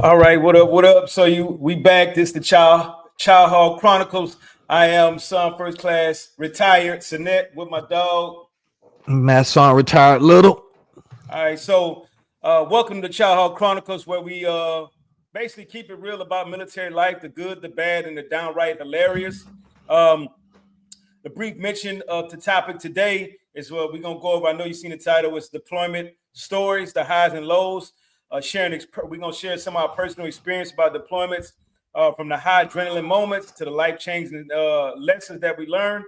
All right, what up? What up? So we back. This the Chow Chronicles. I am son first class retired Sinet with my dog. Matt son retired little. All right, so welcome to Chow Chronicles, where we basically keep it real about military life, the good, the bad, and the downright hilarious. Um, the brief mention of the topic today is what we're gonna go over. I know you've seen the title. It's deployment stories, the highs and lows. We're gonna share some of our personal experience about deployments, from the high adrenaline moments to the life-changing lessons that we learned.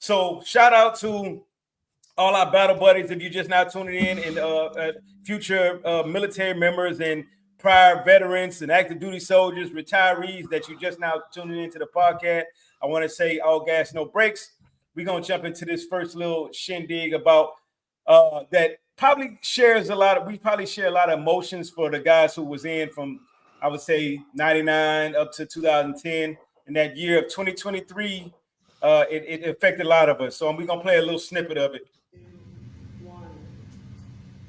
So shout out to all our battle buddies. If you're just now tuning in, and future military members and prior veterans and active duty soldiers, retirees that you just now tuning into the podcast, I want to say all gas, no brakes. We're going to jump into this first little shindig about that probably shares a lot of, we probably share a lot of emotions for the guys who was in from, I would say, 99 up to 2010. In that year of 2023, it affected a lot of us. So we're going to play a little snippet of it.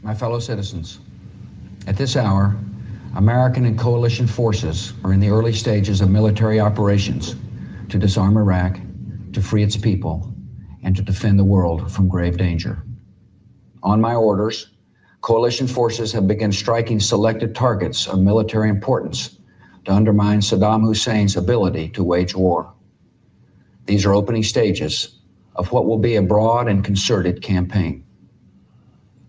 My fellow citizens, at this hour, American and coalition forces are in the early stages of military operations to disarm Iraq, to free its people, and to defend the world from grave danger. On my orders, coalition forces have begun striking selected targets of military importance to undermine Saddam Hussein's ability to wage war. These are opening stages of what will be a broad and concerted campaign.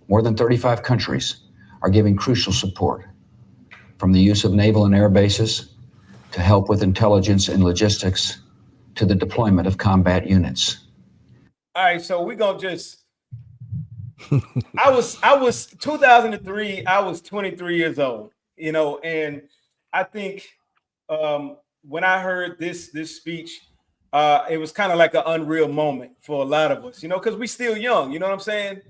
More than 35 countries are giving crucial support, from the use of naval and air bases to help with intelligence and logistics to the deployment of combat units. All right, so we're gonna just I was 2003, I was 23 years old, and I think when I heard this speech, it was kind of like an unreal moment for a lot of us, because we still young, you know what I'm saying?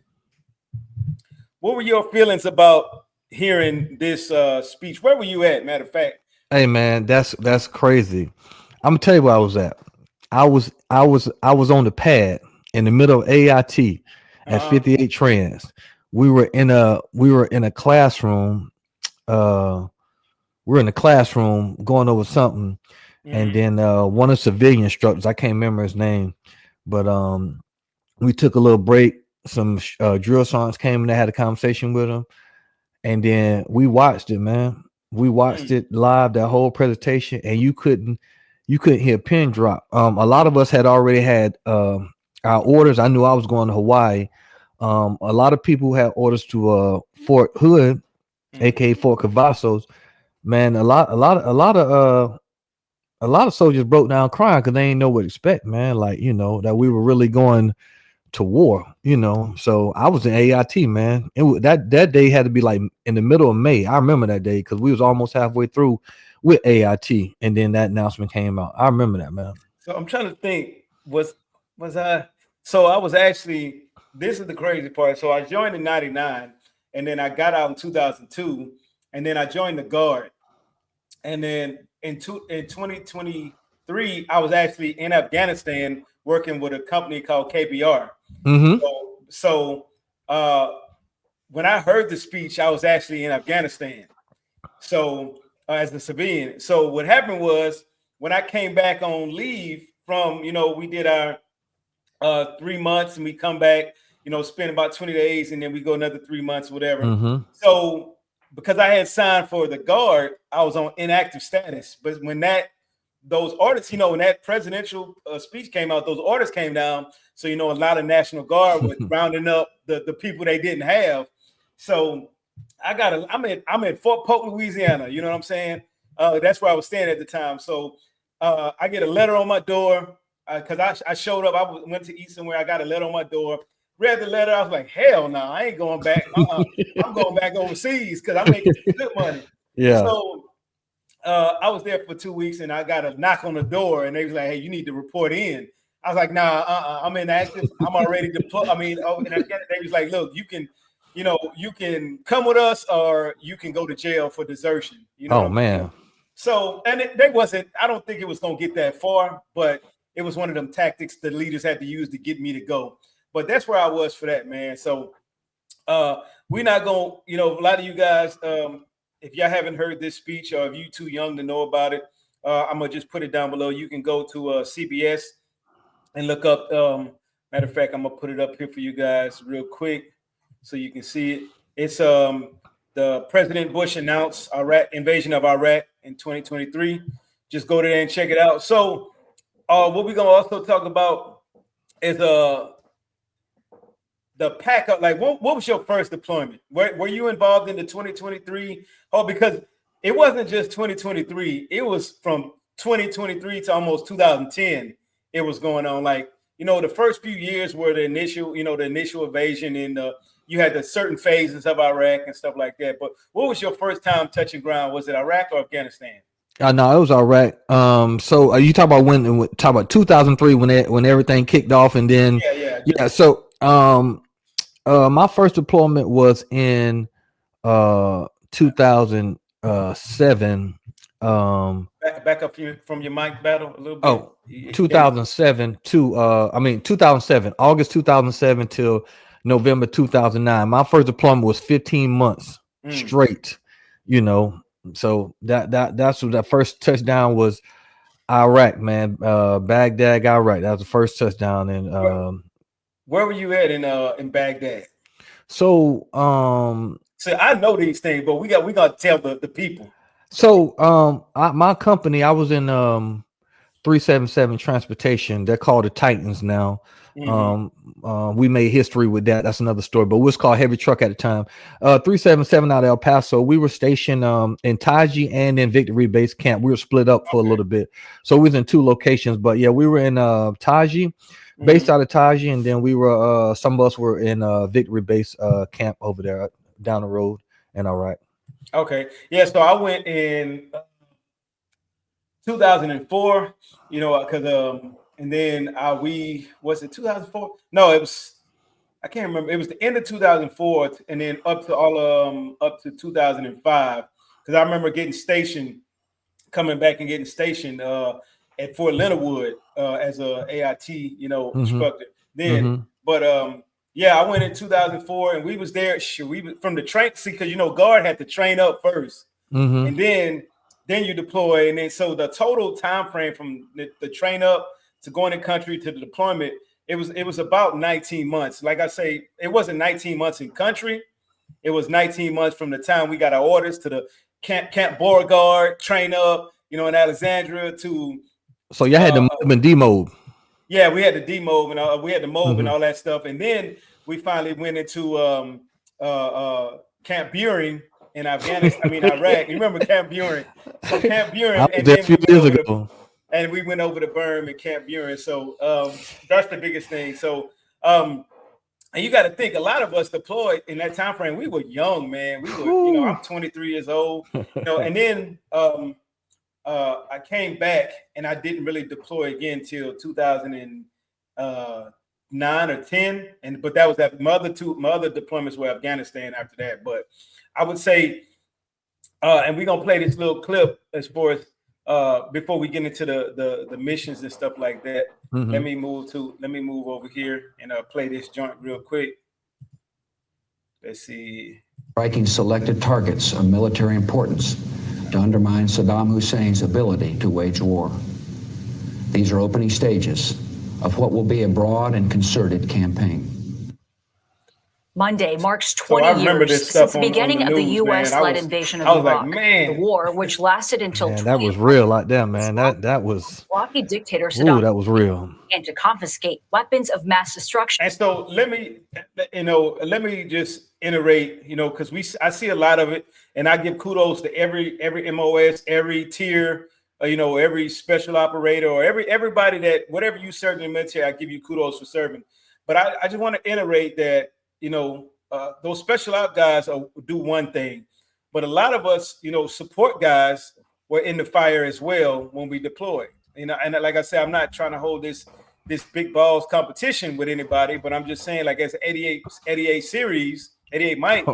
What were your feelings about hearing this speech? Where were you at, matter of fact? Hey man, that's crazy. I'm gonna tell you where I was at. I was on the pad in the middle of AIT at 58 Trans. We were in a classroom. We're in a classroom going over something, and then one of the civilian instructors, I can't remember his name, but we took a little break. Some drill sergeants came and they had a conversation with him, and then we watched it, man. We watched it live, that whole presentation, and you couldn't hear a pin drop. A lot of us had already had our orders. I knew I was going to Hawaii. A lot of people had orders to Fort Hood, aka Fort Cavazos. Man, a lot of soldiers broke down crying because they didn't know what to expect, man. Like, that we were really going to war, So I was in AIT, man. That day had to be like in the middle of May. I remember that day because we was almost halfway through with AIT, and then that announcement came out. I remember that, man. So I'm trying to think, was I? So I was actually. This is the crazy part. So I joined in '99, and then I got out in 2002, and then I joined the Guard, and then in 2023, I was actually in Afghanistan working with a company called KBR. So when I heard the speech, I was actually in Afghanistan. So as a civilian. So what happened was when I came back on leave from, we did our 3 months and we come back, spend about 20 days and then we go another 3 months, whatever. So because I had signed for the Guard, I was on inactive status. But when those orders, when that presidential speech came out, those orders came down. So, a lot of National Guard was rounding up the people they didn't have. So I'm at Fort Polk, Louisiana. You know what I'm saying? That's where I was staying at the time. So I get a letter on my door because I showed up. I went to eat somewhere. I got a letter on my door. Read the letter. I was like, hell no, I ain't going back. I'm going back overseas because I'm making good money. Yeah. So I was there for 2 weeks and I got a knock on the door and they was like, hey, you need to report in. I was like, nah, I'm inactive. I'm already deployed. I mean, and they was like, look, you can come with us or you can go to jail for desertion. Oh man. So, and they wasn't, I don't think it was going to get that far, but it was one of them tactics the leaders had to use to get me to go. But that's where I was for that, man. So we're not going, a lot of you guys, if y'all haven't heard this speech, or if you too young to know about it, I'm gonna just put it down below. You can go to CBS and look up. Matter of fact, I'm gonna put it up here for you guys real quick so you can see it. It's the President Bush announced Iraq invasion of Iraq in 2023. Just go there and check it out. So, what we're gonna also talk about is the pack up. Like, what was your first deployment? Were you involved in the 2023? Oh, because it wasn't just 2023. It was from 2023 to almost 2010. It was going on. Like, the first few years were the initial invasion, and you had the certain phases of Iraq and stuff like that. But what was your first time touching ground? Was it Iraq or Afghanistan? No, it was Iraq. So are you talking about 2003 when everything kicked off, and then yeah. So my first deployment was in 2007. Back up from your mic battle a little bit. Oh, 2007 to 2007, August 2007 till November 2009. My first deployment was 15 months straight. So that's what that first touchdown was. Iraq, man. Baghdad, Iraq. That was the first touchdown. And where were you at in Baghdad? So I know these things, but we got to tell the people. So my company, I was in 377 transportation. They're called the Titans now. We made history with that. That's another story, but it was called Heavy Truck at the time. 377 out of El Paso. We were stationed in Taji and in Victory Base Camp. We were split up for a little bit, so we was in two locations. But yeah, we were in Taji, based out of Taji, and then we were some of us were in Victory Base Camp over there down the road in Iraq. Okay, yeah. So I went in 2004. Because and then was it 2004? No, it was, I can't remember. It was the end of 2004 and then up to 2005. Because I remember coming back and getting stationed at Fort Leonard Wood as a AIT, instructor. Then, but yeah, I went in 2004 and we was there. We from the train, because guard had to train up first, and then you deploy, and then so the total time frame from the train up to going in country to the deployment, it was about 19 months. Like I say, it wasn't 19 months in country. It was 19 months from the time we got our orders to the Camp Beauregard, train up, in Alexandria to. So you had to move and demob. Yeah, we had to demob and we had to mob and all that stuff, and then we finally went into Camp Buring in Afghanistan. Iraq. You remember Camp Buring? So Camp Buring, and then a few years ago. And we went over to Burn and Camp Buren. So that's the biggest thing. So and you got to think, a lot of us deployed in that time frame. We were young, man. We were, I'm 23 years old. And then I came back and I didn't really deploy again till 2009 or 10. But that was that. My other deployments were Afghanistan after that. But I would say, and we're gonna play this little clip as far as. Before we get into the missions and stuff like that, let me move over here and play this joint real quick. Let's see. Striking selected targets of military importance to undermine Saddam Hussein's ability to wage war. These are opening stages of what will be a broad and concerted campaign. Monday marks 20 years since the beginning of the U.S.-led invasion of Iraq. The war, which lasted until that was real like that, man. That was Iraqi dictator Saddam. That was real. And to confiscate weapons of mass destruction. And so let me just iterate, because I see a lot of it, and I give kudos to every MOS, every tier, every special operator, or everybody that whatever you serve in the military, I give you kudos for serving. But I just want to iterate that. Those special op guys do one thing, but a lot of us, support guys were in the fire as well when we deploy. And like I said, I'm not trying to hold this big balls competition with anybody, but I'm just saying, like, as 88 series, 88 Mike,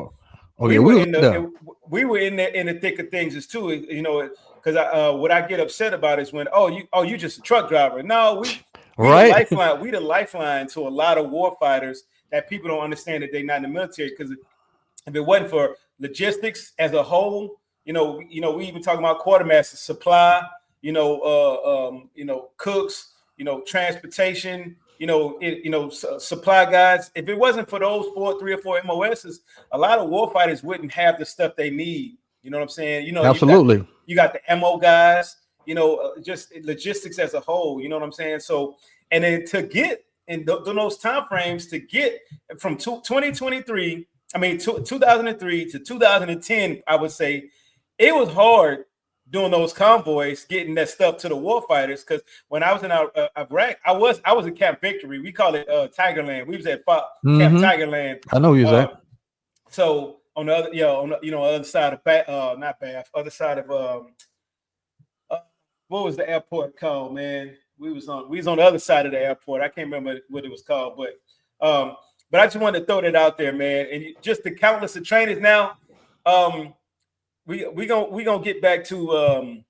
we were in the thick of things as too. Because what I get upset about is when you just a truck driver. No, we the lifeline to a lot of war fighters. That people don't understand that they're not in the military, because if it wasn't for logistics as a whole, We even talking about quartermasters, supply, cooks, transportation, supply guys. If it wasn't for those 3 or 4 MOSs, a lot of warfighters wouldn't have the stuff they need. You know what I'm saying? Absolutely. You got the MO guys, just logistics as a whole. You know what I'm saying? So, and then to get in those time frames, to get from 2003 to 2010, I would say it was hard doing those convoys, getting that stuff to the warfighters. Because when I was in Iraq, I was in Camp Victory. We call it Tigerland. We was at Camp Tigerland. I know you was at. So on the other, other side of not Bath, other side of what was the airport called, man? We was on the other side of the airport. I can't remember what it was called, but I just wanted to throw that out there, man. And just the countless of trainers now. We gonna get back to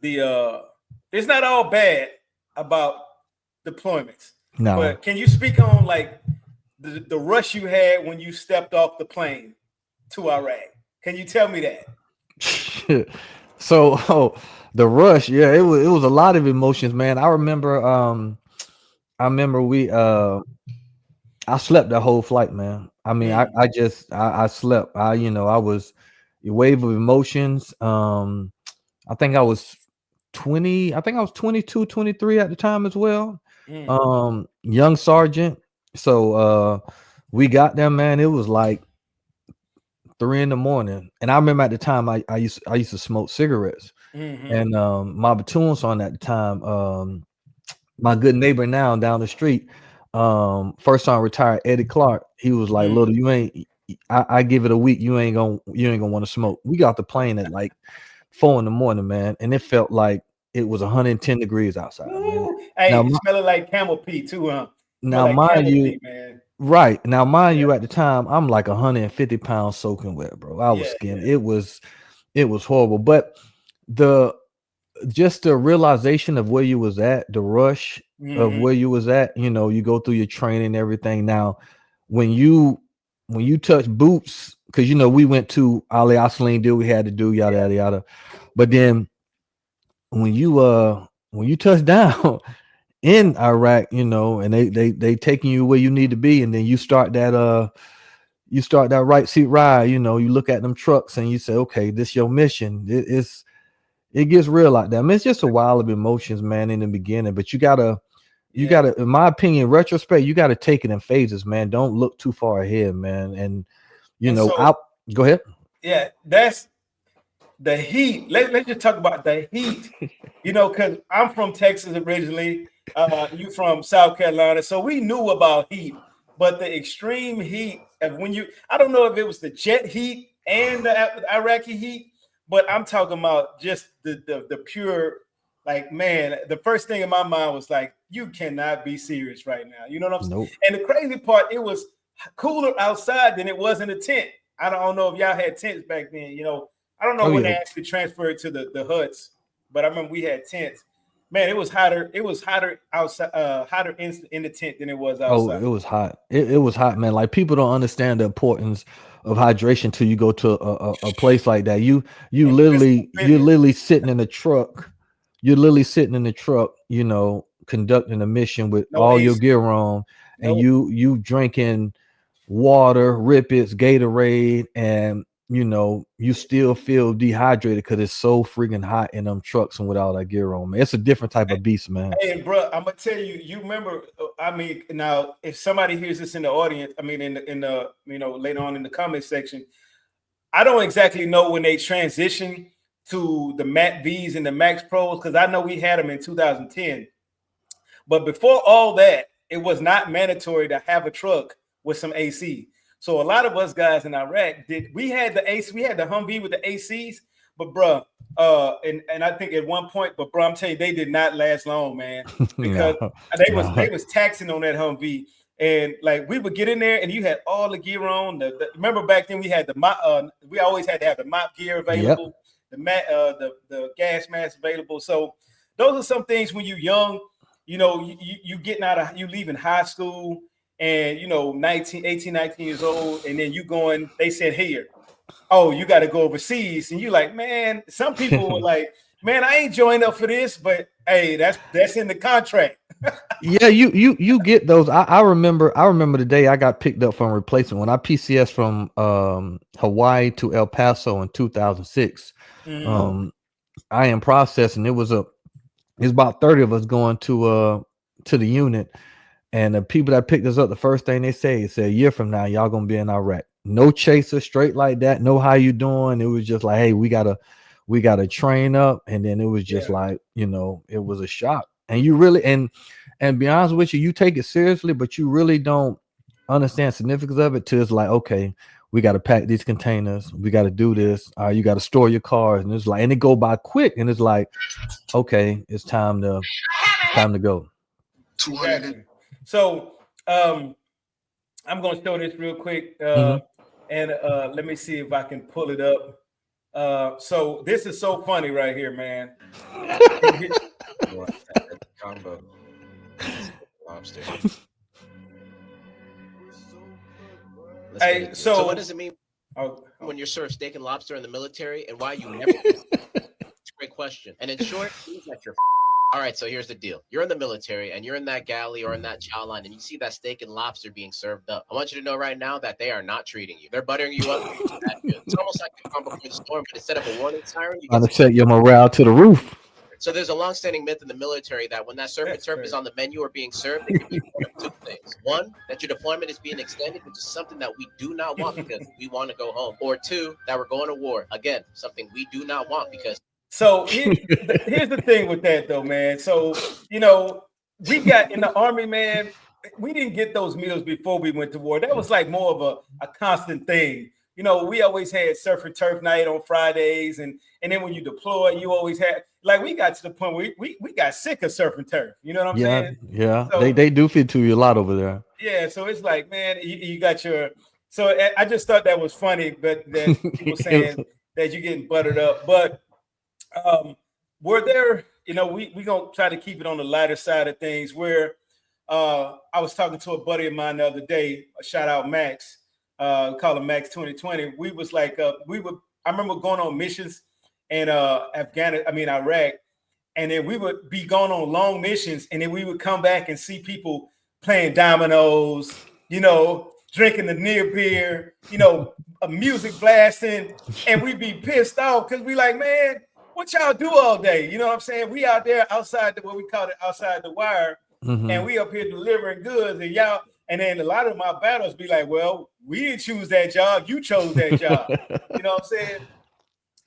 it's not all bad about deployments. No. But can you speak on like the rush you had when you stepped off the plane to Iraq? Can you tell me that? So the rush, yeah, it was a lot of emotions, man. I remember I slept that whole flight, man. I mean, I slept. I was a wave of emotions. I think I was 22, 23 at the time as well. Young sergeant. So we got there, man. It was like 3 a.m. And I remember at the time I used to smoke cigarettes. And my platoon sergeant at the time, my good neighbor now down the street, first time retired Eddie Clark, he was like, "Little, you ain't. I give it a week. You ain't gonna want to smoke." We got the plane at like 4 a.m, man, and it felt like it was 110 degrees outside. Hey, now, smelling like camel pee too, huh? Now, like mind you, pee, man. Right now, mind you, at the time, I'm like 150 pounds soaking wet, bro. I was skinny. Yeah. It was horrible, but the realization of where you was at, the rush of where you was at, you go through your training and everything. Now, when you touch boots, because we went to Ali Asaleen, do we had to do yada yada yada, but then when you touch down in Iraq, and they taking you where you need to be, and then you start that right seat ride, you look at them trucks and you say, okay, this your mission. It gets real like that. I mean, it's just a while of emotions, man, in the beginning, but you gotta, in my opinion, retrospect, you gotta take it in phases, man. Don't look too far ahead, man. And go ahead. Yeah, that's the heat. Let's just talk about the heat. Because I'm from Texas originally. You from South Carolina, so we knew about heat, but the extreme heat of I don't know if it was the jet heat and the Iraqi heat, but I'm talking about just the pure, like, man, the first thing in my mind was like, you cannot be serious right now. You know what I'm saying? And the crazy part, it was cooler outside than it was in the tent. I don't know if y'all had tents back then. I don't know when they actually transferred to the huts, but I remember we had tents. Man, it was hotter. It was hotter outside, hotter in the tent than it was outside. Oh, it was hot. It was hot, man. Like, people don't understand the importance of hydration till you go to a place like that. You're literally sitting in the truck. You're literally sitting in the truck, conducting a mission with all your gear on, and you drinking water, Rippets, Gatorade, and you still feel dehydrated because it's so freaking hot in them trucks and with all that gear on, man. It's a different type of beast, man. Hey, bro, I'm gonna tell you. You remember? I mean, now if somebody hears this in the audience, I mean, in the later on in the comment section, I don't exactly know when they transition to the Mac V's and the Max Pros, because I know we had them in 2010. But before all that, it was not mandatory to have a truck with some AC. So a lot of us guys in Iraq we had the AC, we had the Humvee with the ACs, but bro, and I think at one point, but bro, I'm telling you, they did not last long, man, because they was taxing on that Humvee, and like we would get in there and you had all the gear on. Remember back then we had we always had to have the mop gear available, the gas mask available. So those are some things when you're young, you getting you leaving high school. And 18, 19 years old, and then you going, they said, here, oh, you got to go overseas, and you like, man, some people were like, man, I ain't joined up for this, but hey, that's in the contract. Yeah, you get those. I remember the day I got picked up from replacement when I PCS from Hawaii to El Paso in 2006. I am processing. It's about 30 of us going to the unit, and the people that picked us up, the first thing they said, a year from now, y'all gonna be in Iraq. No chaser, straight like that. No, how you doing? It was just like, hey, we gotta train up, and then it was just like, it was a shock. And you really and be honest with you, you take it seriously, but you really don't understand significance of it till it's like, okay, we got to pack these containers, we got to do this. You got to store your cars, and it's like, and it go by quick, and it's like, okay, it's time to go. Exactly. So I'm gonna show this real quick, and let me see if I can pull it up. So this is so funny right here, man. Combo. Lobster. Hey, so what does it mean when you're served steak and lobster in the military, and why you never? Great question. And in short, all right, so here's the deal. You're in the military, and you're in that galley or in that chow line, and you see that steak and lobster being served up. I want you to know right now that they are not treating you. They're buttering you up. It's almost like the calm before the storm, but instead of a warning siren, you get to set your morale to the roof. So there's a long-standing myth in the military that when that surf and turf is on the menu or being served, it can be one of two things. One, that your deployment is being extended, which is something that we do not want because we want to go home. Or two, that we're going to war. Again, something we do not want because... So here's the thing with that, though, man. So, we got in the Army, man, we didn't get those meals before we went to war. That was like more of a constant thing. We always had surf and turf night on Fridays. And then when you deploy, you always had, like, we got to the point where we got sick of surf and turf. You know what I'm saying? Yeah. So, they do fit to you a lot over there. Yeah. So it's like, man, you got your, so I just thought that was funny, but that people saying that you're getting buttered up. But were there, we gonna try to keep it on the lighter side of things, where I was talking to a buddy of mine the other day, shout out Max, call him Max 2020. We was like, I remember going on missions in Iraq, and then we would be going on long missions, and then we would come back and see people playing dominoes, drinking the near beer, a music blasting, and we'd be pissed off because we like, man, what y'all do all day? You know what I'm saying? We out there outside what we call it outside the wire, and we up here delivering goods, and y'all. And then a lot of my battles be like, well, we didn't choose that job, you chose that job. You know what I'm saying?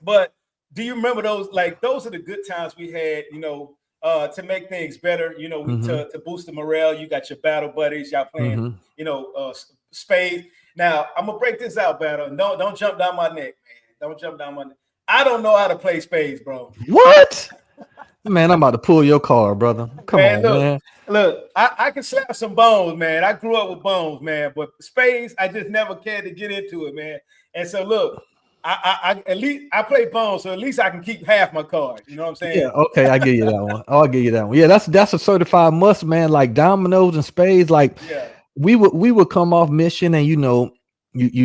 But do you remember those? Like, those are the good times we had, to make things better. To boost the morale. You got your battle buddies, y'all playing, spades. Now I'm gonna break this out, battle. Don't jump down my neck, man. Don't jump down my neck. I don't know how to play spades, bro. What? Man, I'm about to pull your car, brother. Come on, man. Look, I can slap some bones, man. I grew up with bones, man. But spades, I just never cared to get into it, man. And so, look, I at least I play bones, so at least I can keep half my cards. You know what I'm saying? Yeah. Okay, I give you that one. I'll give you that one. Yeah, that's a certified must, man. Like dominoes and spades. Like, we would come off mission, and you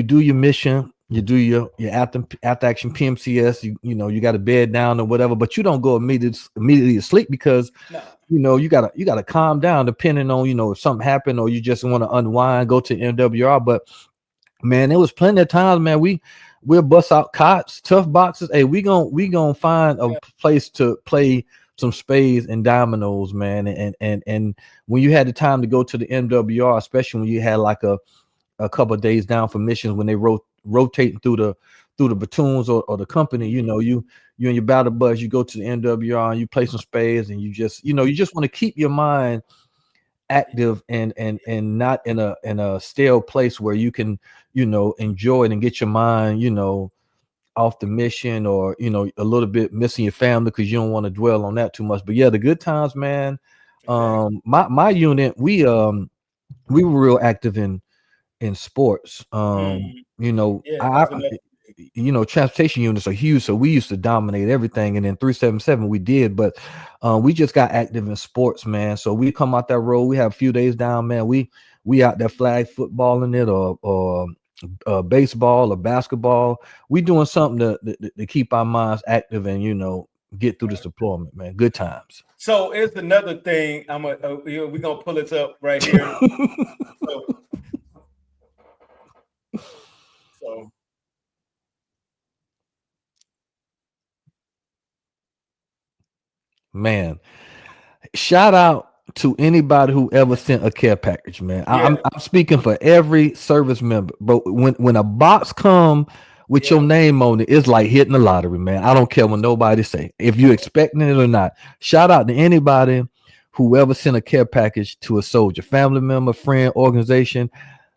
do your mission. You do your after action PMCS, you got to bed down or whatever, but you don't go immediately to sleep because you gotta calm down depending on if something happened or you just want to unwind, go to MWR. But man, there was plenty of times, man, we'll bust out cots, tough boxes. Hey, we gonna find a place to play some spades and dominoes, man. And when you had the time to go to the MWR, especially when you had like a couple of days down for missions, when they rotating through the platoons or the company, you and your battle buds, you go to the MWR and you play some spades, and you just want to keep your mind active and not in a stale place where you can enjoy it and get your mind off the mission, or a little bit missing your family because you don't want to dwell on that too much. But yeah, the good times, man. My unit, we were real active in sports. Transportation units are huge, so we used to dominate everything. And then 377 we did, but we just got active in sports, man. So we come out that road, we have a few days down, man. We out there flag footballing it, or baseball or basketball. We doing something to keep our minds active and, you know, get through this deployment, man. Good times. So it's another thing. We're gonna pull it up right here. so man, shout out to anybody who ever sent a care package, man. I'm speaking for every service member, but when a box come with your name on it, it's like hitting the lottery, man. I don't care what nobody say, if you're expecting it or not. Shout out to anybody who ever sent a care package to a soldier, family member, friend, organization.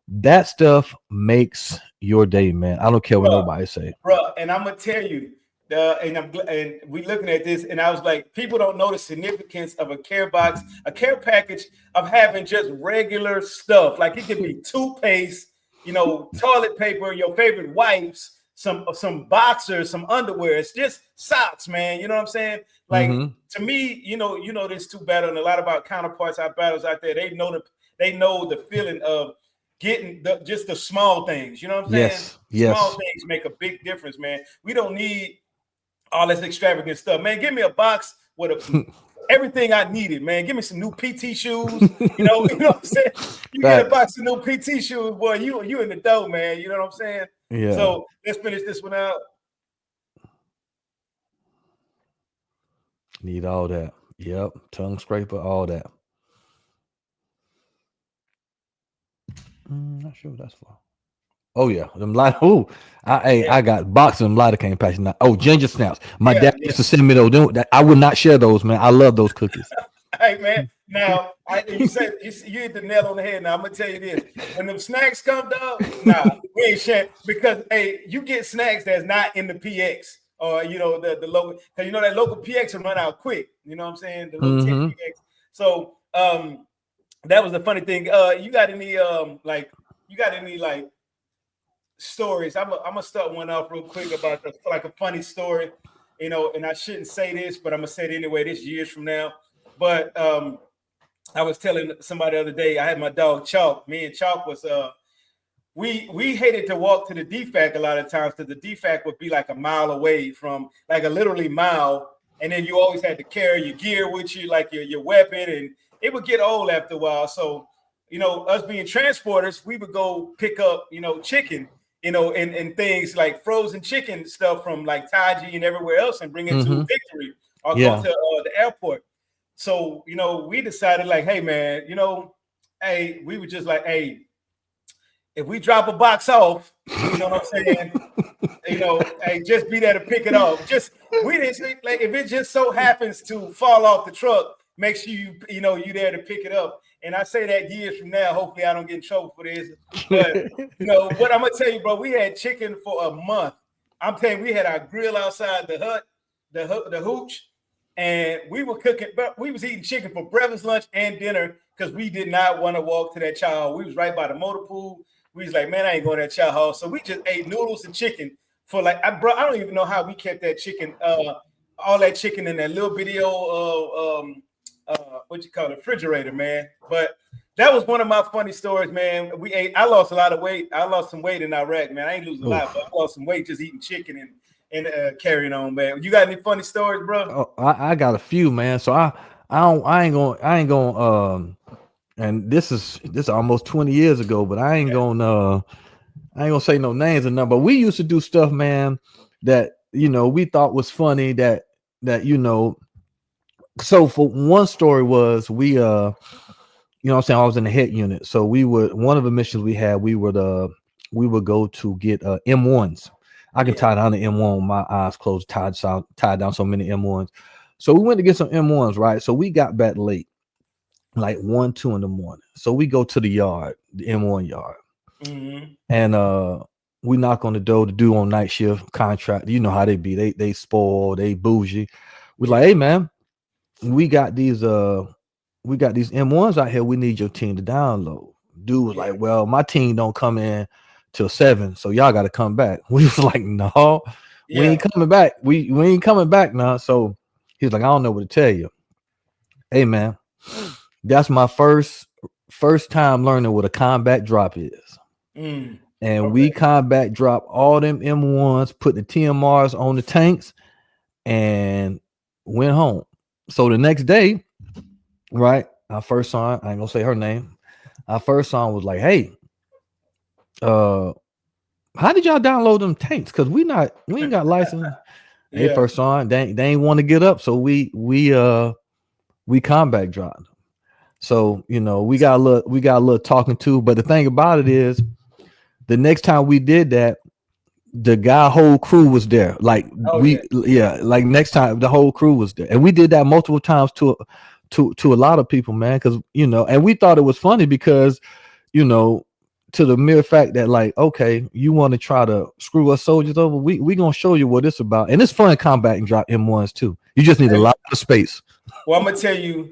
That stuff makes your day, man. I don't care what nobody say, bro. And I'm gonna tell you, and we looking at this, and I was like, people don't know the significance of a care box, a care package of having just regular stuff. Like it could be toothpaste, you know, toilet paper, your favorite wipes, some boxers, some underwear. It's just socks, man. You know what I'm saying? Like to me, you know this too battle, and a lot of our counterparts, our battles out there, they know the feeling of getting just the small things. You know what I'm saying? Yes. Small things make a big difference, man. We don't need all this extravagant stuff, man. Give me a box with everything I needed, man. Give me some new PT shoes. You know what I'm saying? You get a box of new PT shoes, boy. You in the dough, man. You know what I'm saying? Yeah. So let's finish this one out. Need all that. Yep. Tongue scraper, all that. Not sure what that's for. Oh yeah, them light. Oh, I got boxing them lidocaine patches now. Oh, ginger snaps. My dad used to send me those. I would not share those, man. I love those cookies. Hey man, now you said you hit the nail on the head. Now I'm gonna tell you this: when them snacks come down, we ain't sharing, because you get snacks that's not in the PX or the local, because that local PX will run out quick. You know what I'm saying? The little 10 PX. So that was the funny thing. You got any stories? I'm gonna start one off real quick about a funny story, and I shouldn't say this, but I'm gonna say it anyway. This years from now, but I was telling somebody the other day, I had my dog Chow. Me and Chow was we hated to walk to the DFAC a lot of times, because the DFAC would be like a mile away from, like a literally mile, and then you always had to carry your gear with you, like your weapon, and it would get old after a while. So us being transporters, we would go pick up chicken, and things like frozen chicken stuff from like Taji and everywhere else, and bring it to Victory or go to the airport. So, we decided like, hey man, we were just like, hey, if we drop a box off, you know what I'm saying? Hey, just be there to pick it up. We didn't like, if it just so happens to fall off the truck, make sure you there to pick it up. And I say that years from now, hopefully I don't get in trouble for this. But what I'm gonna tell you, bro, we had chicken for a month. I'm telling you, we had our grill outside the hut, the hooch, and we were cooking, but we was eating chicken for breakfast, lunch, and dinner, because we did not want to walk to that chow hall. We was right by the motor pool. We was like, man, I ain't going to that chow hall. So we just ate noodles and chicken for like, I don't even know how we kept that chicken, all that chicken in that little bitty old refrigerator, man. But that was one of my funny stories, man. I lost a lot of weight. I lost some weight in Iraq, man. I ain't lose a lot, but I lost some weight just eating chicken and carrying on, man. You got any funny stories, bro? Oh, I got a few, man. So I ain't gonna and this is almost 20 years ago, but I ain't gonna say no names or nothing. But we used to do stuff, man, that we thought was funny, that so for one story was, we what I'm saying, I was in the head unit. So one of the missions we had, we would go to get M1s. I can tie down the M1 with my eyes closed, tied down so many M1s. So we went to get some M1s, right? So we got back late, like 1, 2 in the morning. So we go to the yard, the M1 yard, and we knock on the door. The dude on night shift contract, you know how they be. They spoil, they bougie. We're like, hey man, we got these M1s out here. We need your team to download. Dude was like, well, my team don't come in till 7, so y'all got to come back. We was like, no, we ain't coming back. We ain't coming back now. So he's like, I don't know what to tell you. Hey man, that's my first time learning what a combat drop is. And and we combat dropped all them M1s, put the TMRs on the tanks, and went home. So the next day, right, our first son, I ain't gonna say her name. Our first son was like, "Hey, how did y'all download them tanks? Because we ain't got license." Hey, first son, they ain't want to get up, so we combat dropped. So we got a little talking to. But the thing about it is, the next time we did that, the whole crew was there. Like like next time the whole crew was there, and we did that multiple times to a lot of people, man. Because and we thought it was funny because to the mere fact that like, okay, you want to try to screw us soldiers over, we gonna show you what it's about, and it's fun combating drop M1s too. You just need a lot of space. Well, I'm gonna tell you,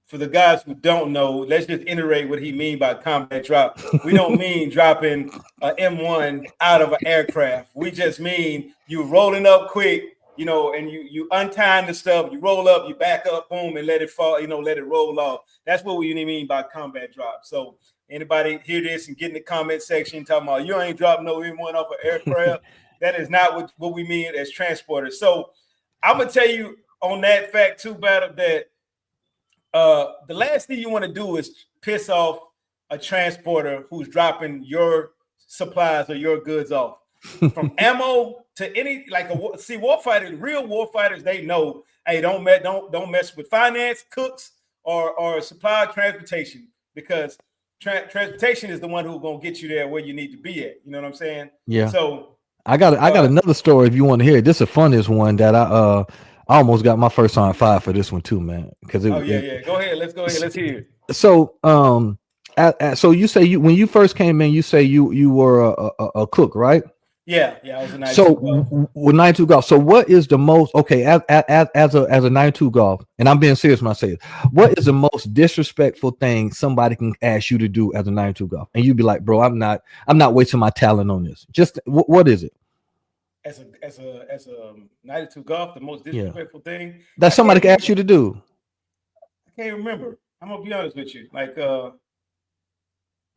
for the guys who don't know, let's just iterate what he mean by combat drop. We don't mean dropping an M1 out of an aircraft. We just mean you rolling up quick, and you untying the stuff, you roll up, you back up, boom, and let it fall, let it roll off. That's what we mean by combat drop. So anybody hear this and get in the comment section talking about you ain't dropping no M1 off an aircraft, that is not what we mean as transporters. So I'm gonna tell you on that fact too, Battle, that the last thing you want to do is piss off a transporter who's dropping your supplies or your goods off. From ammo to any warfighters, real warfighters, they know, hey, don't mess with finance, cooks, or supply transportation, because transportation is the one who's gonna get you there where you need to be at. You know what I'm saying? Yeah. So I got another story if you want to hear it. This is the funniest one that I almost got my first on fire for this one too, man. Because go ahead. Let's hear it. So so you say when you first came in, you say you were a cook, right? Yeah, I was a 92 so golf. With 92 golf. So what is the most as a 92 golf? And I'm being serious when I say it. What is the most disrespectful thing somebody can ask you to do as a 92 golf? And you'd be like, bro, I'm not wasting my talent on this. Just what is it? As a 92 golf, the most disrespectful thing that somebody can ask you to do. I can't remember. I'm gonna be honest with you. Like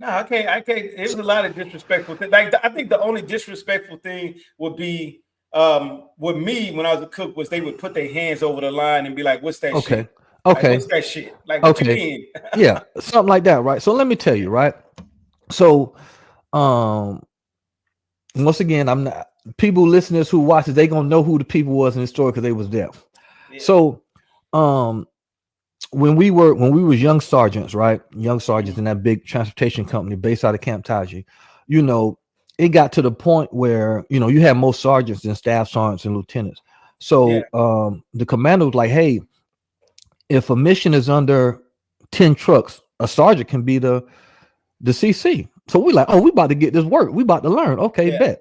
no, I can't. It was a lot of disrespectful things. Like I think the only disrespectful thing would be with me when I was a cook was they would put their hands over the line and be like, "What's that shit? Like, what's that shit? Like, what you mean?" Yeah, something like that, right? So let me tell you, right? So, once again, I'm not people listeners who watch it. They gonna know who the people was in the story because they was there. Yeah. So, when we was young sergeants, right? Young sergeants in that big transportation company based out of Camp Taji, it got to the point where, you had more sergeants than staff sergeants and lieutenants. So the commander was like, hey, if a mission is under 10 trucks, a sergeant can be the CC. So we like, oh, we about to get this work. We about to learn. Okay, bet.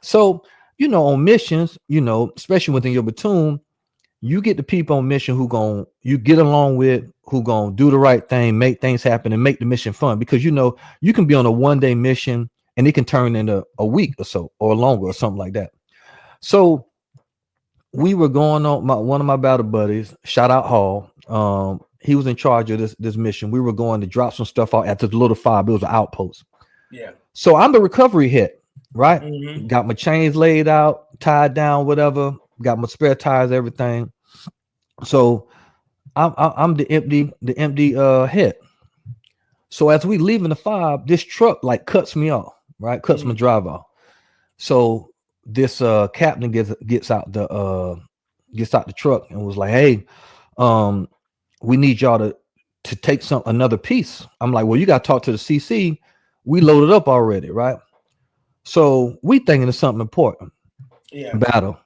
So, on missions, especially within your platoon, you get the people on mission you get along with, who gonna do the right thing, make things happen, and make the mission fun. Because you can be on a 1-day mission and it can turn into a week or so or longer or something like that. So we were going on one of my battle buddies, shout out Hall. He was in charge of this mission. We were going to drop some stuff out at the little fob. It was an outpost. Yeah. So I'm the recovery hit, right? Mm-hmm. Got my chains laid out, tied down, whatever. Got my spare tires, everything. So I'm the empty head. So as we leaving the fob, this truck like cuts me off, right? Cuts my drive off. So this captain gets out the truck and was like, hey, we need y'all to take another piece. I'm like, well, you got to talk to the CC. We loaded up already, right? So we thinking of something important. Yeah. Battle.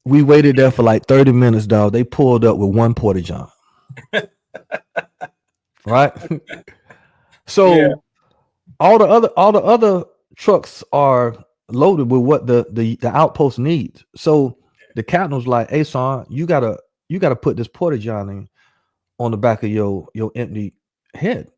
We waited there for like 30 minutes, dog. They pulled up with one porta-john. Right? So all the other trucks are loaded with what the outpost needs. So the captain was like, hey, son, you gotta put this porta-john on the back of your empty head.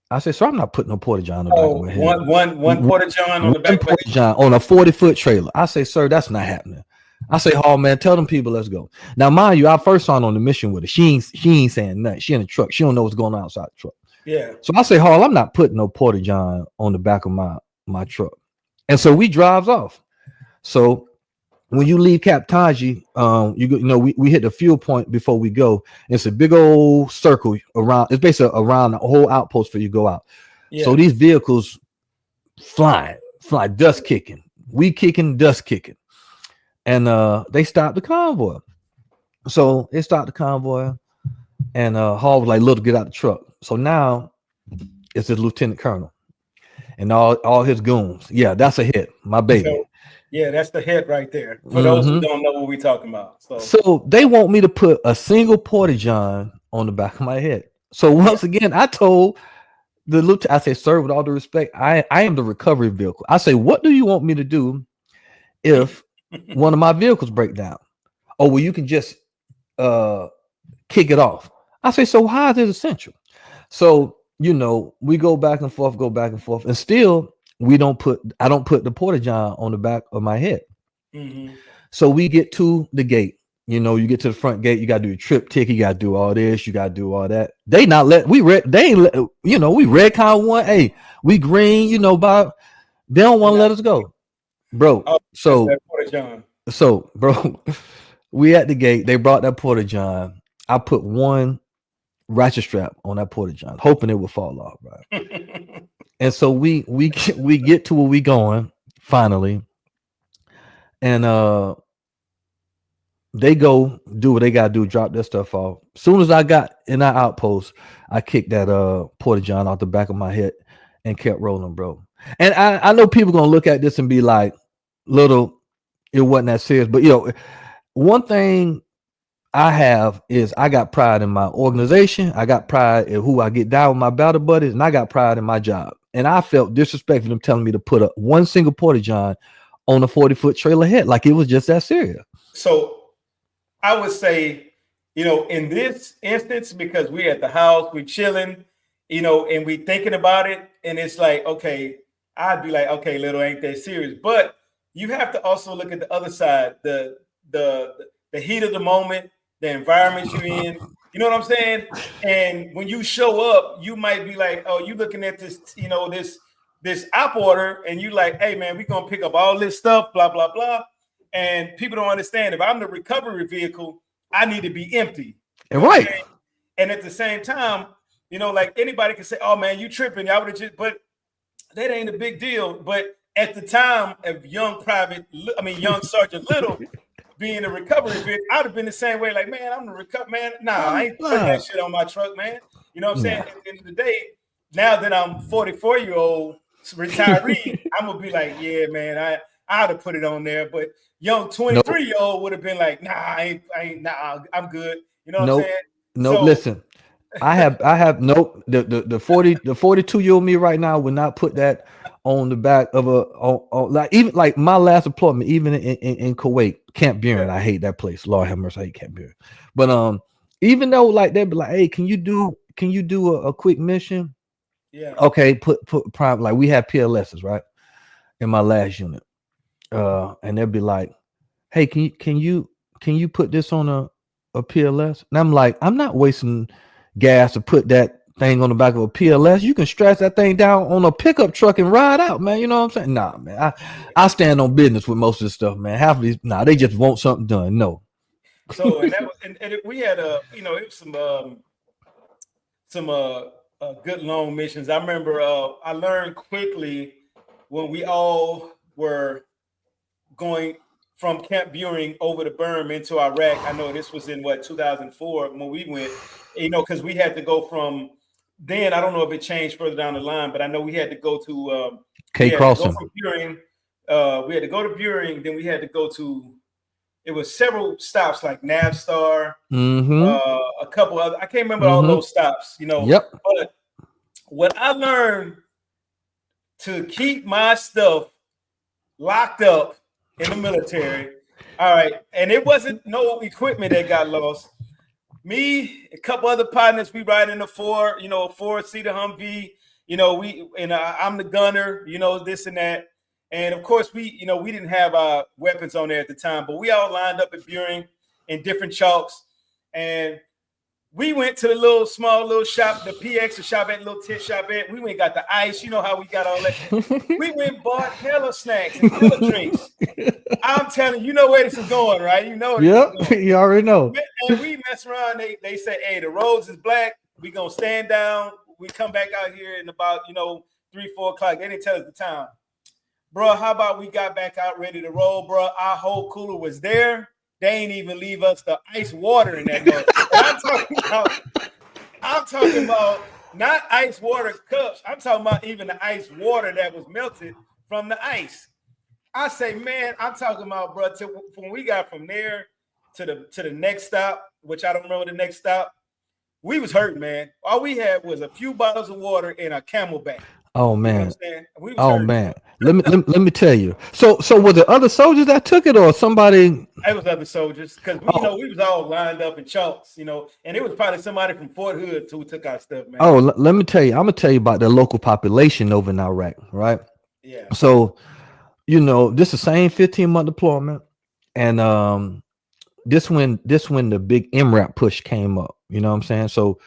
I said, sir, I'm not putting no porta-john on the back of my head. One porta-john on the back of my head. On a 40-foot trailer. I say, sir, that's not happening. I say, oh man, tell them people, let's go. Now, mind you, our first son on the mission with her, she ain't saying nothing. She in the truck. She don't know what's going on outside the truck. Yeah. So I say, Hall, I'm not putting no porta-john on the back of my truck. And so we drives off. So when you leave Captaji, we hit the fuel point before we go. It's a big old circle around. It's basically around the whole outpost for you go out. Yeah. So these vehicles fly, dust kicking. We kicking, dust kicking. And they stopped the convoy. So they stopped the convoy. And Hall was like, look, get out the truck. So now it's his lieutenant colonel and all his goons. Yeah, that's a hit. My baby. So, yeah, that's the hit right there. For those who don't know what we're talking about. So they want me to put a single porta-john on the back of my head. So once again, I told the lieutenant, I say, sir, with all due respect, I am the recovery vehicle. I say, what do you want me to do if one of my vehicles break down? Oh, well, you can just kick it off. I say, so how is it essential? So, we go back and forth, and still I don't put the porta-john on the back of my head. Mm-hmm. So we get to the gate. You get to the front gate, you gotta do a trip ticket, you gotta do all this, you gotta do all that. They not let we red, they ain't let, we red con one, hey, we green, Bob. They don't want to let us go, bro. So bro, we at the gate, they brought that porta-john. I put one ratchet strap on that porta-john, hoping it would fall off, right? And so we get to where we going finally, and they go do what they gotta do, drop their stuff off. As soon as I got in our outpost, I kicked that porta-john off the back of my head and kept rolling, bro. And I know people gonna look at this and be like, little, it wasn't that serious, but one thing I have is I got pride in my organization. I got pride in who I get down with my battle buddies, and I got pride in my job. And I felt disrespectful them telling me to put up one single porta-john on a 40-foot trailer head, like it was just that serious. So I would say, in this instance, because we're at the house, we're chilling, and we thinking about it, and it's like, okay, I'd be like, okay, little, ain't that serious. But you have to also look at the other side, the heat of the moment, the environment you're in. You know what I'm saying? And when you show up, you might be like, oh, you looking at this, this op order, and you like, hey man, we're gonna pick up all this stuff, blah, blah, blah. And people don't understand. If I'm the recovery vehicle, I need to be empty. Right. And at the same time, like anybody can say, oh man, you tripping. I would have just, but that ain't a big deal. But at the time of young Sergeant Little being a recovery vehicle, I'd have been the same way. Like, man, I'm the recovery man. Nah, I ain't putting that shit on my truck, man. You know what I'm saying? At the end of the day, now that I'm 44-year-old retiree, I'm gonna be like, yeah, man, I'd have put it on there. But young 23-year-old would have been like, nah, I ain't, nah, I'm good. You know what I'm saying? No, listen, I have the 42-year-old me right now would not put that on the back of even like my last deployment, even in Kuwait, Camp Buren. I hate that place. Lord have mercy, I hate Camp Buren. But even though like they'd be like, hey, can you do a quick mission? Yeah. Okay, put prime, like we had PLSs, right? In my last unit. And they'd be like, hey, can you put this on a PLS? And I'm like, I'm not wasting gas to put that thing on the back of a PLS. You can stretch that thing down on a pickup truck and ride out, man. You know what I'm saying? Nah, man. I stand on business with most of this stuff, man. Half of these, they just want something done. No. So and that was and we had it was some good long missions. I remember I learned quickly when we all were going from Camp Buren over to Burma into Iraq. I know this was in 2004 when we went, because we had to go from then. I don't know if it changed further down the line, but I know we had to go to K Crossing. We had to go to Buren, then we had to go to. It was several stops like Navstar, a couple other. I can't remember all those stops, Yep. But what I learned to keep my stuff locked up in the military, all right, and it wasn't no equipment that got lost. Me, a couple other partners, we ride in a four-seater Humvee. I'm the gunner. This and that. And of course, we didn't have our weapons on there at the time, but we all lined up at Buren in different chalks. And We went to the small little shop, the PX, the shop at little tent shop at. We went and got the ice. You know how we got all that. We went and bought hella snacks and hella drinks. I'm telling you, you know where this is going, right? You know where this is going. You already know. And we mess around. They say, hey, the roads is black. We gonna stand down. We come back out here in about 3, 4 o'clock. They didn't tell us the time. Bro, how about we got back out ready to roll, bro? Our whole cooler was there. They ain't even leave us the ice water in that mug. I'm talking about not ice water cups. I'm talking about even the ice water that was melted from the ice. I say, man, I'm talking about, bro, when we got from there to the next stop, which I don't remember the next stop, we was hurt, man. All we had was a few bottles of water and a Camelback. Oh man! We was hurt. Man! let me tell you. So was it other soldiers that took it, or somebody? It was other soldiers because we was all lined up in chalks, and it was probably somebody from Fort Hood who took our stuff, man. Oh, let me tell you. I'm gonna tell you about the local population over in Iraq, right? Yeah. So, this is the same 15-month deployment, and this when the big MRAP push came up. You know what I'm saying? So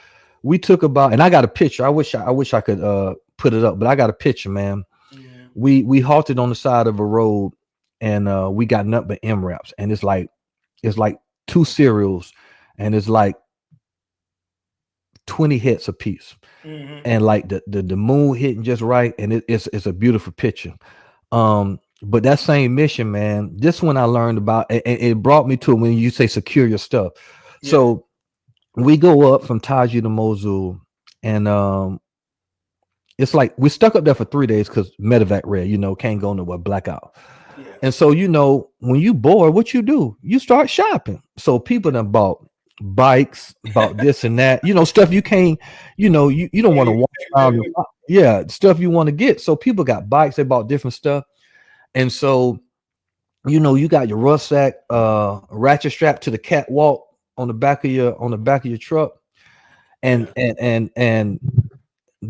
we took about, and I got a picture. I wish I could put it up, but I got a picture, man. Yeah. We halted on the side of a road, and we got nothing but MRAPs, and it's like 2 cereals, and it's like 20 hits a piece, and like the moon hitting just right, and it's a beautiful picture. But that same mission, man, this one I learned about, and it brought me to when you say secure your stuff. Yeah. So we go up from Taji to Mosul, and it's like we stuck up there for 3 days because medevac red, can't go nowhere, blackout. Yeah. And so when you bored, what you do? You start shopping. So people done bought bikes, bought this and that, stuff you can't, you don't want to walk around. Yeah, stuff you want to get. So people got bikes, they bought different stuff. And so, you got your rucksack, ratchet strap to the catwalk on the back of your truck, and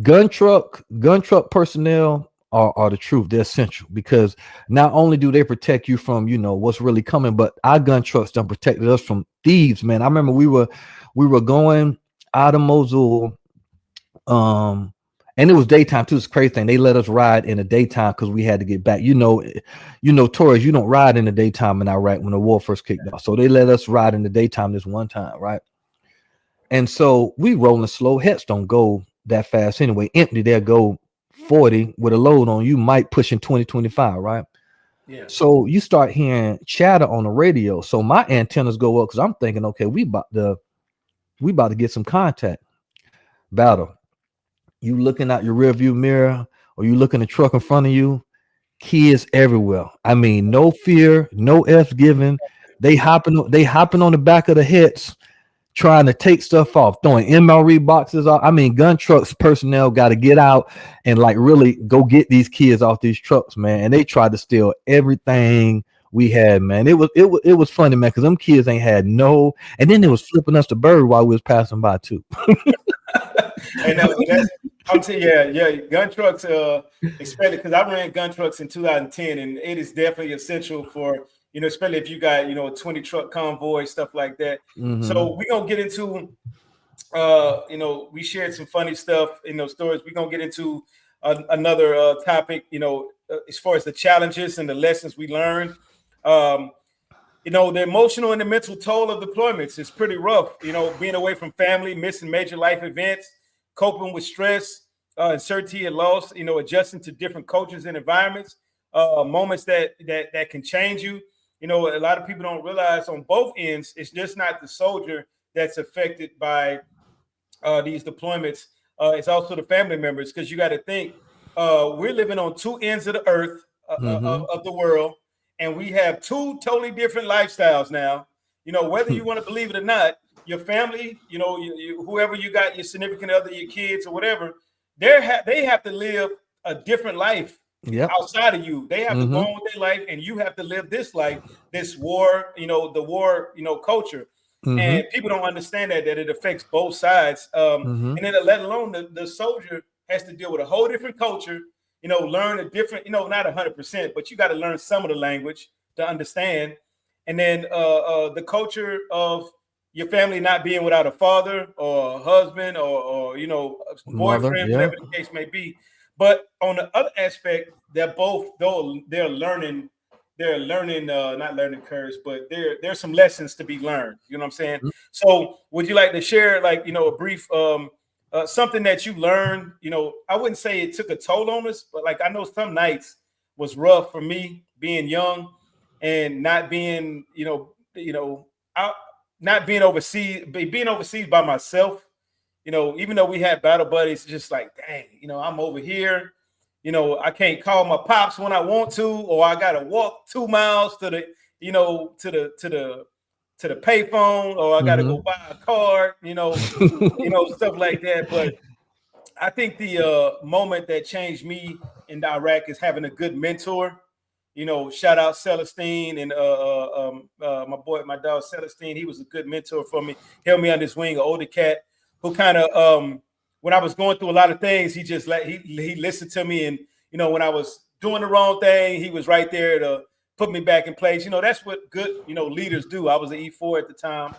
gun truck personnel are the truth. They're essential because not only do they protect you from what's really coming, but our gun trucks done protected us from thieves, man. I remember we were going out of Mosul, and it was daytime too. It's a crazy thing. They let us ride in the daytime because we had to get back. Torres, you don't ride in the daytime in Iraq when the war first kicked off. So they let us ride in the daytime this one time, right? And so we rolling slow. Hets don't go that fast anyway. Empty, they'll go 40 with a load on you, might pushing 20, 25, right? Yeah. So you start hearing chatter on the radio. So my antennas go up because I'm thinking, okay, we about to get some contact. Battle. You looking out your rearview mirror, or you looking at the truck in front of you, kids everywhere. I mean, no fear, no F given. They hopping on the back of the heads, trying to take stuff off, throwing MRE boxes off. I mean, gun trucks personnel got to get out and like really go get these kids off these trucks, man. And they tried to steal everything we had, man. It was funny, man, because them kids ain't had no. And then they was flipping us the bird while we was passing by too. And I'm saying, yeah, gun trucks, especially because I ran gun trucks in 2010, and it is definitely essential for, especially if you got, a 20 truck convoy, stuff like that. Mm-hmm. So we're going to get into, we shared some funny stuff in those stories. We're going to get into another topic, as far as the challenges and the lessons we learned. The emotional and the mental toll of deployments is pretty rough, being away from family, missing major life events, coping with stress, uncertainty and loss, adjusting to different cultures and environments, moments that can change you. A lot of people don't realize on both ends, it's just not the soldier that's affected by these deployments. It's also the family members, because you got to think we're living on 2 ends of the earth of the world, and we have 2 totally different lifestyles now. Whether you want to believe it or not, your family, whoever you got, your significant other, your kids or whatever, they have to live a different life outside of you. They have to go on with their life, and you have to live this life, this war, the war, culture. And people don't understand that it affects both sides. And then let alone the soldier has to deal with a whole different culture, learn a different, not 100%, but you got to learn some of the language to understand. And then the culture of your family not being without a father or a husband or you know, a boyfriend, whatever the case may be. But on the other aspect, they're both, though they're learning, not learning curves, but there's some lessons to be learned. You know what I'm saying? Mm-hmm. So would you like to share, like, you know, a brief something that you learned? You know, I wouldn't say it took a toll on us, but like I know some nights was rough for me being young and not being, out, not being overseas by myself. You know, even though we had battle buddies, just like, dang, you know, I'm over here. You know, I can't call my pops when I want to, or I gotta walk 2 miles to the, you know, to the payphone, or I gotta go buy a card, you know, stuff like that. But I think the moment that changed me in Iraq is having a good mentor. You know, shout out Celestine and my dog Celestine. He was a good mentor for me. Held me on his wing, an older cat who kind of when I was going through a lot of things, he just he listened to me, and you know, when I was doing the wrong thing, he was right there to put me back in place. You know, that's what good, you know, leaders do. I was an E4 at the time,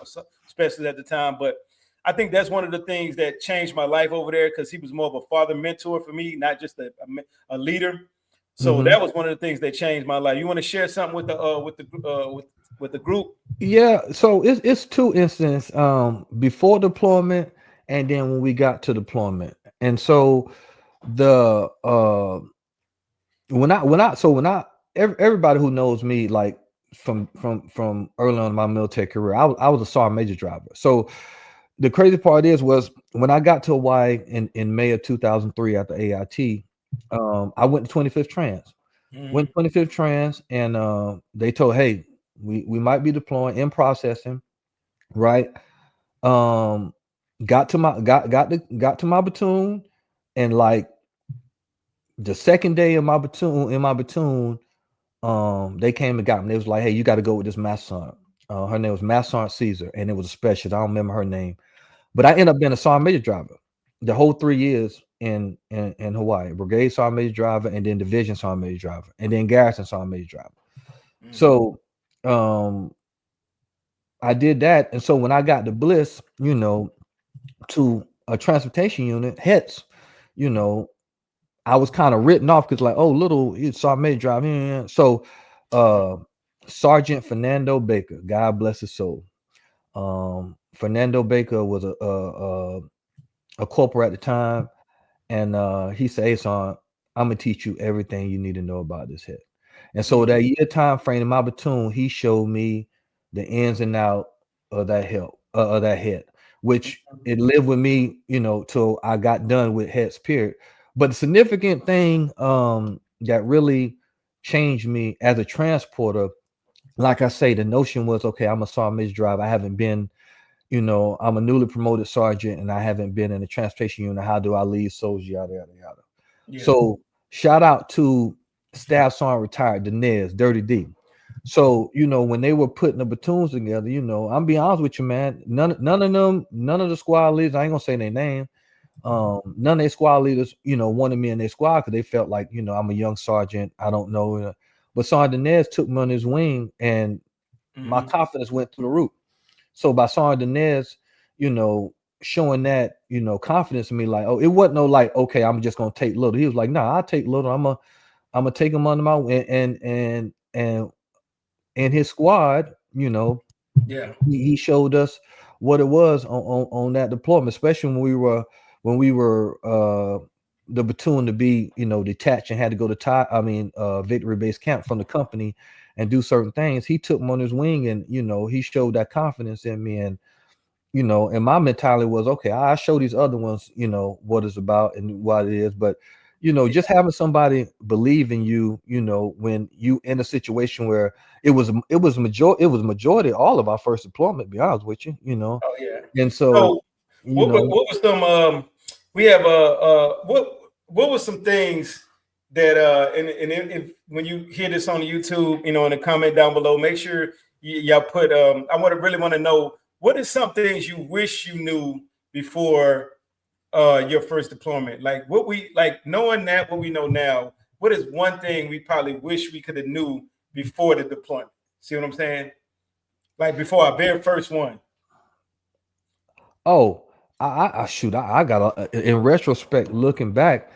especially at the time, but I think that's one of the things that changed my life over there, because he was more of a father mentor for me, not just a leader. So that was one of the things that changed my life. You want to share something with the group? Yeah. So it's two instances, before deployment and then when we got to deployment. And so the everybody who knows me, like from early on in my military career, I was a sergeant major driver. So the crazy part was when I got to Hawaii in May of 2003 after AIT, I went to 25th Trans. Went 25th Trans, and they told, hey, we might be deploying in processing, right? Got to my platoon, and like the second day of my platoon, they came and got me. They was like, hey, you got to go with this master sergeant. Her name was Master Sergeant Caesar, and it was a specialist. I don't remember her name, but I ended up being a sergeant major driver the whole 3 years in Hawaii. Brigade sergeant major driver, and then division sergeant major driver, and then garrison sergeant major driver. So I did that, and so when I got to Bliss, you know, to a transportation unit, HETS, you know, I was kind of written off because like, oh, little sergeant major driver. So Sergeant Fernando Baker, God bless his soul. Fernando Baker was a corporal at the time, and he said, hey, son, I'm gonna teach you everything you need to know about this HET. And so that year time frame in my platoon, he showed me the ins and out of that HET, which it lived with me, you know, till I got done with HETs, period. But the significant thing that really changed me as a transporter, like I say, the notion was, okay, I'm a sergeant major driver. I haven't been, you know, I'm a newly promoted sergeant, and I haven't been in the transportation unit. How do I lead soldiers? Yada, yada, yada. Yeah. So shout out to Staff Sergeant Retired Dinez, Dirty D. So, you know, when they were putting the platoons together, you know, I'm being honest with you, man, none of the squad leaders, I ain't gonna say their name, none of their squad leaders, you know, wanted me in their squad because they felt like, you know, I'm a young sergeant, I don't know. But Sergeant Dinez took me on his wing, and my confidence went through the roof. So by Sergeant Dinez, you know, showing that, you know, confidence in me, like, oh, it wasn't no like, okay, I'm just gonna take little. He was like, nah, I'll take little. I'm gonna take him under my wing, and his squad, you know, he showed us what it was on that deployment, especially when we were the platoon to be, you know, detached and had to go to Victory Base Camp from the company and do certain things. He took him on his wing, and you know, he showed that confidence in me. And you know, and my mentality was, okay, I show these other ones, you know, what it's about and what it is. But you know, just having somebody believe in you, you know, when you in a situation where it was majority all of our first deployment, to be honest with you, you know. Oh yeah. And so what was some we have what was some things that and when you hear this on YouTube, you know, in the comment down below, make sure y'all put I really want to know, what is some things you wish you knew before your first deployment? Like knowing that what we know now, what is one thing we probably wish we could have knew before the deployment? See what I'm saying? Like before our very first one. Oh, I shoot, I got in retrospect, looking back,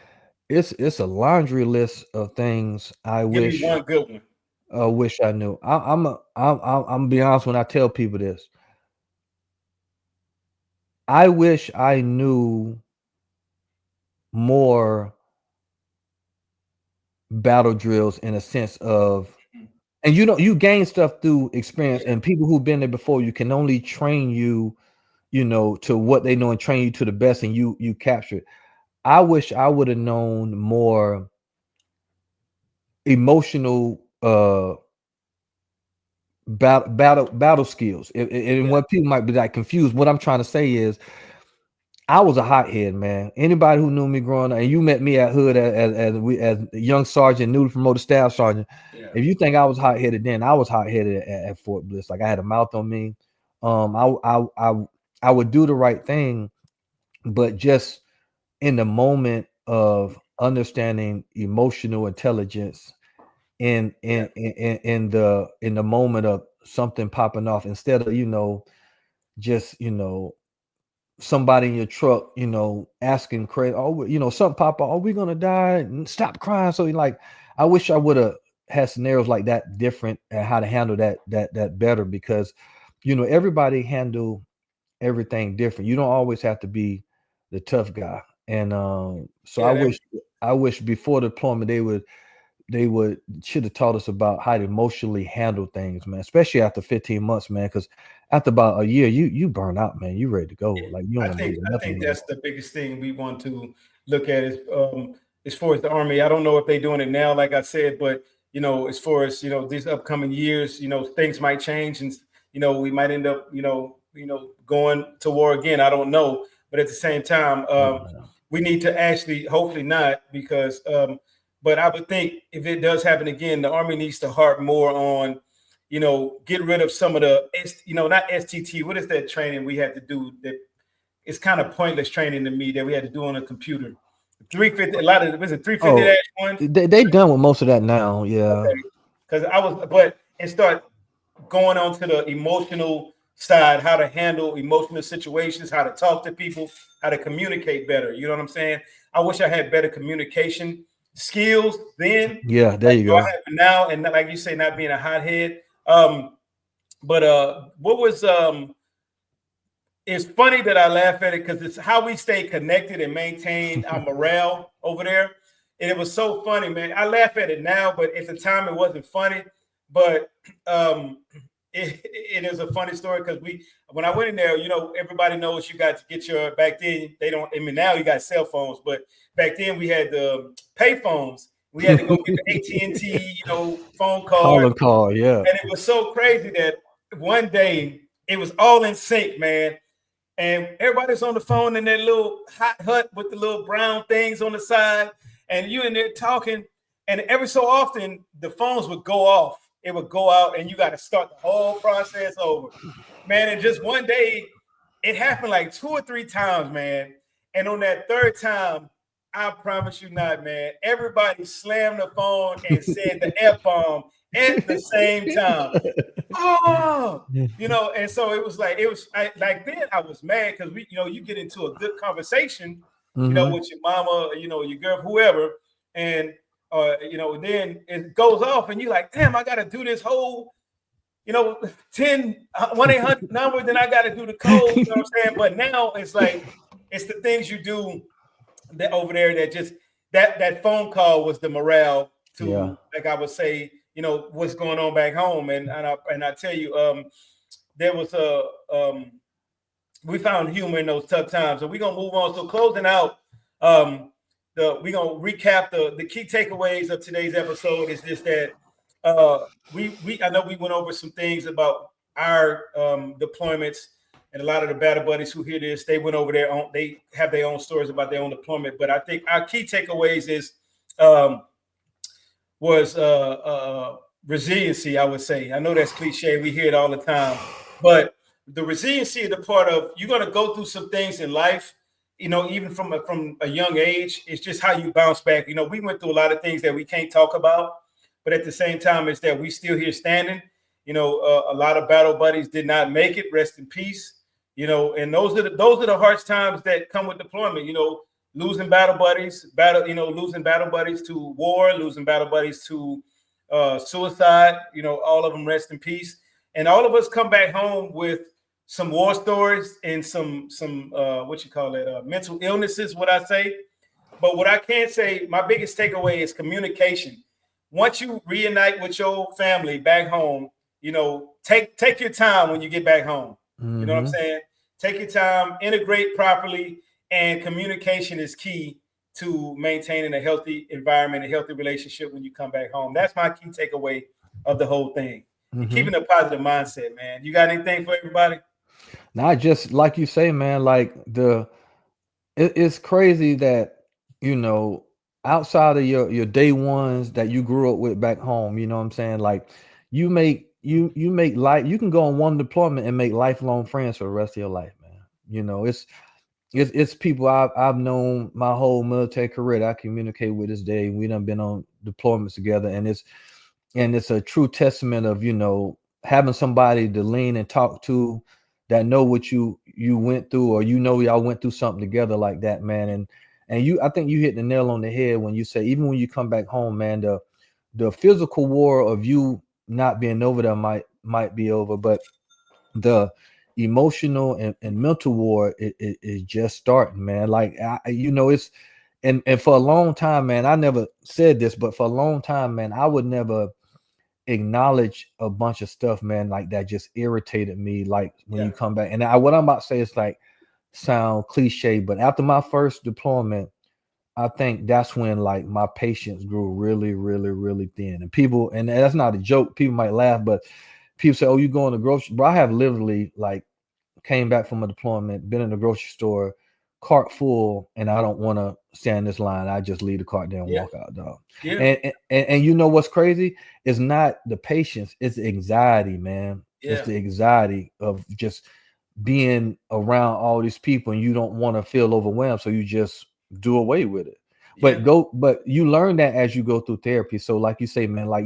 it's a laundry list of things I Give me one good one. wish I knew. I'm be honest when I tell people this. I wish I knew more battle drills in a sense of, and you gain stuff through experience, and people who've been there before you can only train you, to what they know and train you to the best, and you capture it. I wish I would have known more emotional battle skills. And what people might be like confused, what I'm trying to say is I was a hothead, man. Anybody who knew me growing up, and you met me at Hood as young sergeant, newly promoted staff sergeant. Yeah. If you think I was hot-headed then, I was hot-headed at Fort Bliss. Like I had a mouth on me. I would do the right thing, but just in the moment of understanding emotional intelligence, in the moment of something popping off, instead of just somebody in your truck, asking crazy, oh, something pop up, are we gonna die? And stop crying. So like, I wish I would have had scenarios like that different and how to handle that better, because everybody handle everything different. You don't always have to be the tough guy. And so I wish before deployment they should have taught us about how to emotionally handle things, man, especially after 15 months, man, because after about a year, you burn out, man. You ready to go. Like you don't I think that's the biggest thing we want to look at is as far as the Army. I don't know if they're doing it now, like I said, but as far as these upcoming years, things might change, and we might end up going to war again. I don't know, but at the same time, we need to actually, hopefully not, because but I would think if it does happen again, the Army needs to harp more on, get rid of some of the, not STT. What is that training we had to do? That it's kind of pointless training to me that we had to do on a computer. 350, a lot of it was a 350-1. They done with most of that now, yeah. Because and start going on to the emotional side, how to handle emotional situations, how to talk to people, how to communicate better. You know what I'm saying? I wish I had better communication skills then. Yeah, there you go. I have now, and like you say, not being a hothead. But what was it's funny that I laugh at it because it's how we stay connected and maintain our morale over there. And it was so funny, man. I laugh at it now, but at the time it wasn't funny. But it is a funny story because when I went in there, everybody knows you got to get your, back then they don't, I mean now you got cell phones, but back then we had the pay phones. We had to go get the AT&T, phone call. Yeah. And it was so crazy that one day it was all in sync, man. And everybody's on the phone in their little hot hut with the little brown things on the side, and you in there talking. And every so often the phones would go off. It would go out, and you got to start the whole process over, man. And just one day, it happened like 2 or 3 times, man. And on that third time, I promise you not, man, everybody slammed the phone and said the F-bomb at the same time. Oh, and so it was like, then I was mad because you get into a good conversation, with your mama, your girl, whoever, and then it goes off and you're like, damn, I got to do this whole, 1-800 number, then I got to do the code, you know what I'm saying? But now it's like, it's the things you do that over there that just, that phone call was the morale to, like I would say, what's going on back home. And I tell you, there was we found humor in those tough times. So we're going to move on. So closing out, we're going to recap the key takeaways of today's episode is just that I know we went over some things about our deployments, and a lot of the battle buddies who hear this, they went over they have their own stories about their own deployment. But I think our key takeaways is resiliency, I would say. I know that's cliche. We hear it all the time. But the resiliency is the part of, you're going to go through some things in life, even from a young age. It's just how you bounce back. We went through a lot of things that we can't talk about. But at the same time, it's that we still here standing. A lot of battle buddies did not make it. Rest in peace. you know, and those are the harsh times that come with deployment, you know, losing battle buddies, losing battle buddies to war, losing battle buddies to suicide, you know, all of them rest in peace. And all of us come back home with some war stories and some mental illnesses, what I say. But what I can say, my biggest takeaway is communication. Once you reunite with your family back home, you know, take your time when you get back home. You know what I'm saying? Take your time, integrate properly, and communication is key to maintaining a healthy environment, a healthy relationship when you come back home. That's my key takeaway of the whole thing. Keeping a positive mindset, man. You got anything for everybody? Not just like you say, man, like it's crazy that, you know, outside of your day ones that you grew up with back home, you know what I'm saying? Like you make life, you can go on one deployment and make lifelong friends for the rest of your life, man. You know, it's people I've known my whole military career that I communicate with this day. We done been on deployments together, and it's a true testament of, you know, having somebody to lean and talk to that know what you went through, or, you know, y'all went through something together like that, man. And I think you hit the nail on the head when you say, even when you come back home, man, the physical war of you not being over there might be over, but the emotional and mental war is just starting, man. Like, you know, it's and for a long time, man, I never said this, but for a long time, man, I would never acknowledge a bunch of stuff, man, like that just irritated me. Like when you come back, and what I'm about to say is like sound cliche, but after my first deployment, I think that's when like my patience grew really, really, really thin. And people, and that's not a joke, people might laugh, but people say, "Oh, you going to grocery?" But I have literally like came back from a deployment, been in the grocery store, cart full, and I don't want to stand in this line. I just leave the cart there and walk out, dog. And you know what's crazy? It's not the patience, it's the anxiety, man. It's the anxiety of just being around all these people, and you don't want to feel overwhelmed, so you just do away with it. But you learn that as you go through therapy. So like you say, man, like,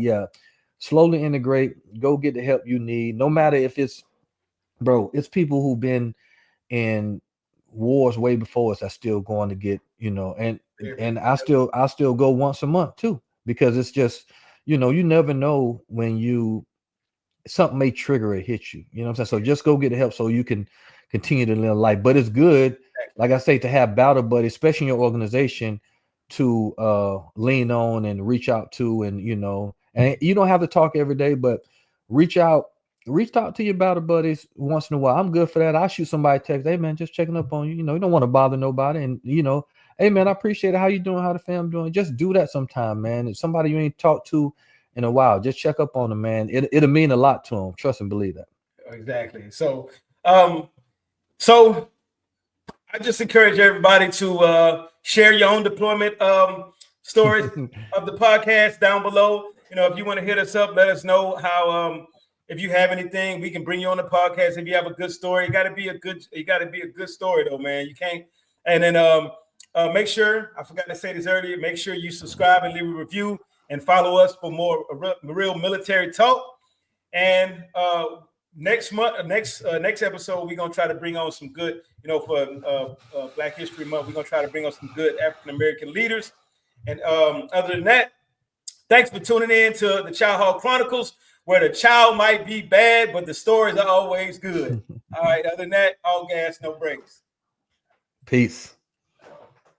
slowly integrate, go get the help you need, no matter if it's, bro, it's people who've been in wars way before us that's still going to get, you know, and I still go once a month too, because it's just, you know, you never know when something may trigger it, hit you, you know what I'm saying? So just go get the help so you can continue to live life. But it's good, like I say, to have battle buddies, especially in your organization, to lean on and reach out to, and, you know, and you don't have to talk every day, but reach out to your battle buddies once in a while. I'm good for that. I'll shoot somebody a text, "Hey man, just checking up on you." You know, you don't want to bother nobody, and, you know, "Hey man, I appreciate it. How you doing? How the fam doing?" Just do that sometime, man. If somebody you ain't talked to in a while, just check up on them, man. It'll mean a lot to them. Trust and believe that. Exactly. So I just encourage everybody to share your own deployment stories of the podcast down below. You know, if you want to hit us up, let us know how. If you have anything, we can bring you on the podcast. If you have a good story, it got to be a good story, though, man. You can't. And then make sure, I forgot to say this earlier, make sure you subscribe and leave a review and follow us for more real military talk. And next episode, we're gonna try to bring on some good, you know, for Black History Month, we're gonna try to bring on some good African American leaders. And other than that, thanks for tuning in to the Chow Chronicles, where the chow might be bad, but the stories are always good. All right. Other than that, all gas, no brakes. Peace.